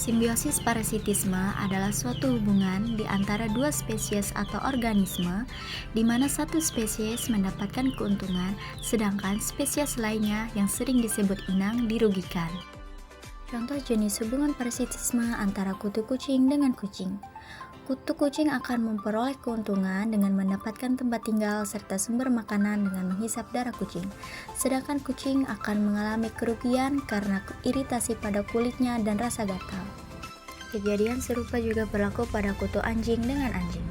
Simbiosis parasitisme adalah suatu hubungan di antara dua spesies atau organisme, di mana satu spesies mendapatkan keuntungan, sedangkan spesies lainnya yang sering disebut inang dirugikan. Contoh jenis hubungan parasitisme antara kutu kucing dengan kucing. Kutu kucing akan memperoleh keuntungan dengan mendapatkan tempat tinggal serta sumber makanan dengan menghisap darah kucing. Sedangkan kucing akan mengalami kerugian karena iritasi pada kulitnya dan rasa gatal. Kejadian serupa juga berlaku pada kutu anjing dengan anjing.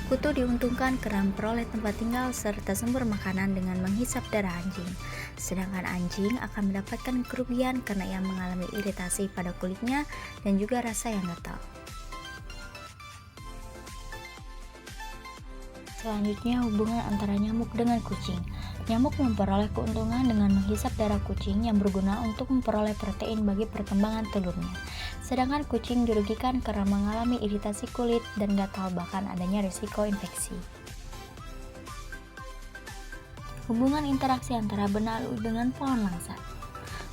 Kutu diuntungkan karena memperoleh tempat tinggal serta sumber makanan dengan menghisap darah anjing. Sedangkan anjing akan mendapatkan kerugian karena ia mengalami iritasi pada kulitnya dan juga rasa yang gatal. Selanjutnya, hubungan antara nyamuk dengan kucing. Nyamuk memperoleh keuntungan dengan menghisap darah kucing yang berguna untuk memperoleh protein bagi perkembangan telurnya. Sedangkan kucing dirugikan karena mengalami iritasi kulit dan gatal, bahkan adanya risiko infeksi. Hubungan interaksi antara benalu dengan pohon langsat.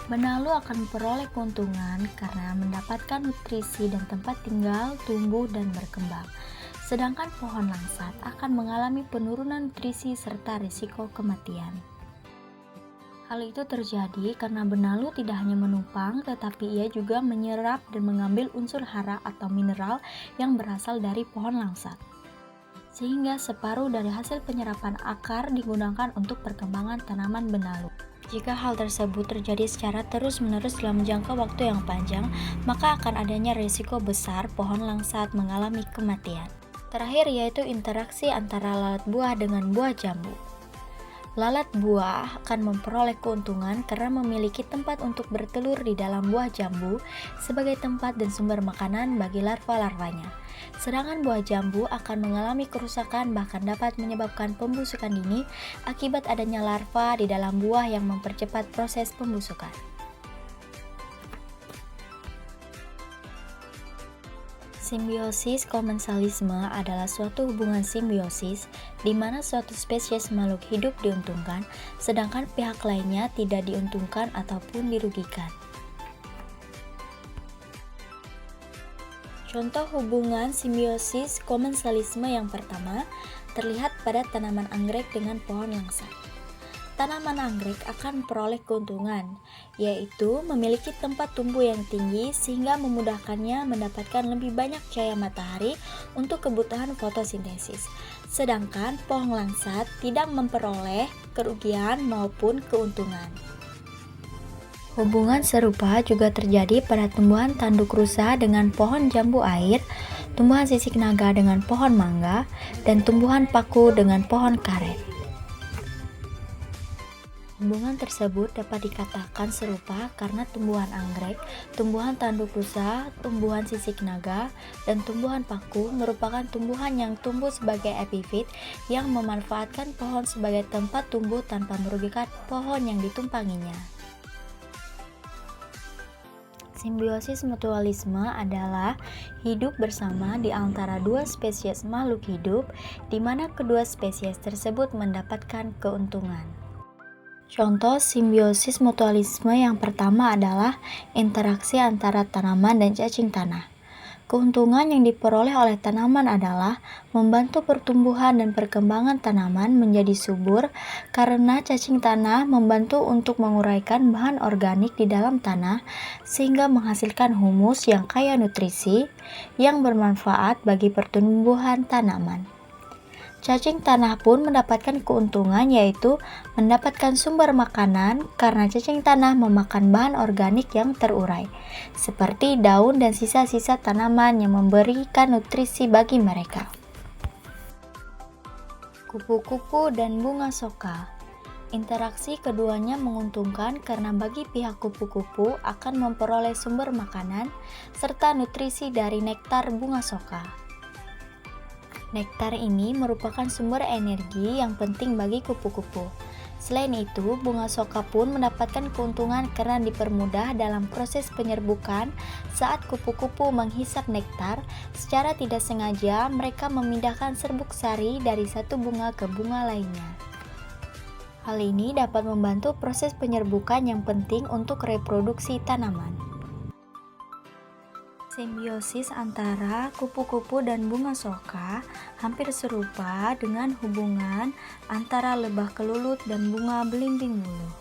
Benalu akan memperoleh keuntungan karena mendapatkan nutrisi dan tempat tinggal, tumbuh, dan berkembang. Sedangkan pohon langsat akan mengalami penurunan nutrisi serta risiko kematian. Hal itu terjadi karena benalu tidak hanya menumpang, tetapi ia juga menyerap dan mengambil unsur hara atau mineral yang berasal dari pohon langsat. Sehingga separuh dari hasil penyerapan akar digunakan untuk perkembangan tanaman benalu. Jika hal tersebut terjadi secara terus-menerus dalam jangka waktu yang panjang, maka akan adanya risiko besar pohon langsat mengalami kematian. Terakhir yaitu interaksi antara lalat buah dengan buah jambu. Lalat buah akan memperoleh keuntungan karena memiliki tempat untuk bertelur di dalam buah jambu sebagai tempat dan sumber makanan bagi larva-larvanya. Sedangkan buah jambu akan mengalami kerusakan, bahkan dapat menyebabkan pembusukan dini akibat adanya larva di dalam buah yang mempercepat proses pembusukan. Simbiosis komensalisme adalah suatu hubungan simbiosis di mana suatu spesies makhluk hidup diuntungkan, sedangkan pihak lainnya tidak diuntungkan ataupun dirugikan. Contoh hubungan simbiosis komensalisme yang pertama terlihat pada tanaman anggrek dengan pohon langsat. Tanaman anggrek akan memperoleh keuntungan, yaitu memiliki tempat tumbuh yang tinggi sehingga memudahkannya mendapatkan lebih banyak cahaya matahari untuk kebutuhan fotosintesis. Sedangkan pohon langsat tidak memperoleh kerugian maupun keuntungan. Hubungan serupa juga terjadi pada tumbuhan tanduk rusa dengan pohon jambu air, tumbuhan sisik naga dengan pohon mangga, dan tumbuhan paku dengan pohon karet. Hubungan tersebut dapat dikatakan serupa karena tumbuhan anggrek, tumbuhan tanduk rusa, tumbuhan sisik naga, dan tumbuhan paku merupakan tumbuhan yang tumbuh sebagai epifit yang memanfaatkan pohon sebagai tempat tumbuh tanpa merugikan pohon yang ditumpanginya. Simbiosis mutualisme adalah hidup bersama di antara dua spesies makhluk hidup, di mana kedua spesies tersebut mendapatkan keuntungan. Contoh simbiosis mutualisme yang pertama adalah interaksi antara tanaman dan cacing tanah. Keuntungan yang diperoleh oleh tanaman adalah membantu pertumbuhan dan perkembangan tanaman menjadi subur karena cacing tanah membantu untuk menguraikan bahan organik di dalam tanah sehingga menghasilkan humus yang kaya nutrisi yang bermanfaat bagi pertumbuhan tanaman. Cacing tanah pun mendapatkan keuntungan yaitu mendapatkan sumber makanan karena cacing tanah memakan bahan organik yang terurai, seperti daun dan sisa-sisa tanaman yang memberikan nutrisi bagi mereka. Kupu-kupu dan bunga soka. Interaksi keduanya menguntungkan karena bagi pihak kupu-kupu akan memperoleh sumber makanan serta nutrisi dari nektar bunga soka. Nektar ini merupakan sumber energi yang penting bagi kupu-kupu. Selain itu, bunga soka pun mendapatkan keuntungan karena dipermudah dalam proses penyerbukan saat kupu-kupu menghisap nektar. Secara tidak sengaja, mereka memindahkan serbuk sari dari satu bunga ke bunga lainnya. Hal ini dapat membantu proses penyerbukan yang penting untuk reproduksi tanaman. Simbiosis antara kupu-kupu dan bunga soka hampir serupa dengan hubungan antara lebah kelulut dan bunga belimbing wuluh.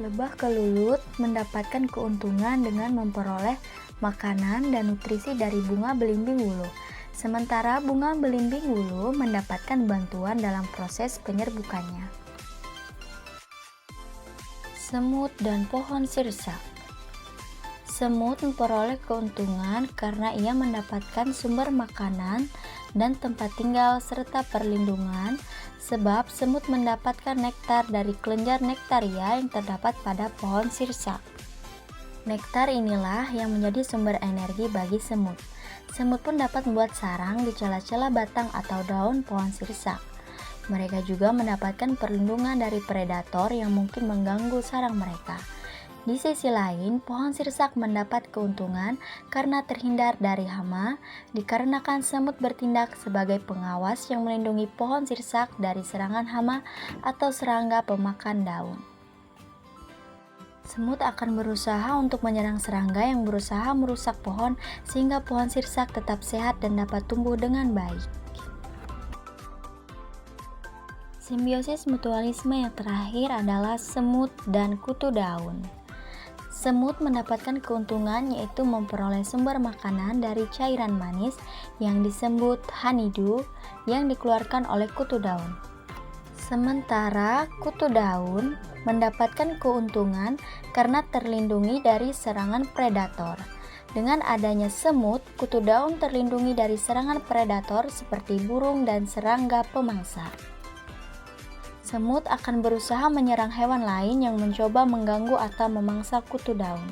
Lebah kelulut mendapatkan keuntungan dengan memperoleh makanan dan nutrisi dari bunga belimbing wuluh, sementara bunga belimbing wuluh mendapatkan bantuan dalam proses penyerbukannya. Semut dan pohon sirsak. Semut memperoleh keuntungan karena ia mendapatkan sumber makanan dan tempat tinggal serta perlindungan, sebab semut mendapatkan nektar dari kelenjar nektaria yang terdapat pada pohon sirsak. Nektar inilah yang menjadi sumber energi bagi semut. Semut pun dapat membuat sarang di celah-celah batang atau daun pohon sirsak. Mereka juga mendapatkan perlindungan dari predator yang mungkin mengganggu sarang mereka. Di sisi lain, pohon sirsak mendapat keuntungan karena terhindar dari hama, dikarenakan semut bertindak sebagai pengawas yang melindungi pohon sirsak dari serangan hama atau serangga pemakan daun. Semut akan berusaha untuk menyerang serangga yang berusaha merusak pohon sehingga pohon sirsak tetap sehat dan dapat tumbuh dengan baik. Simbiosis mutualisme yang terakhir adalah semut dan kutu daun. Semut mendapatkan keuntungan yaitu memperoleh sumber makanan dari cairan manis yang disebut honeydew yang dikeluarkan oleh kutu daun. Sementara kutu daun mendapatkan keuntungan karena terlindungi dari serangan predator. Dengan adanya semut, kutu daun terlindungi dari serangan predator seperti burung dan serangga pemangsa. Semut akan berusaha menyerang hewan lain yang mencoba mengganggu atau memangsa kutu daun.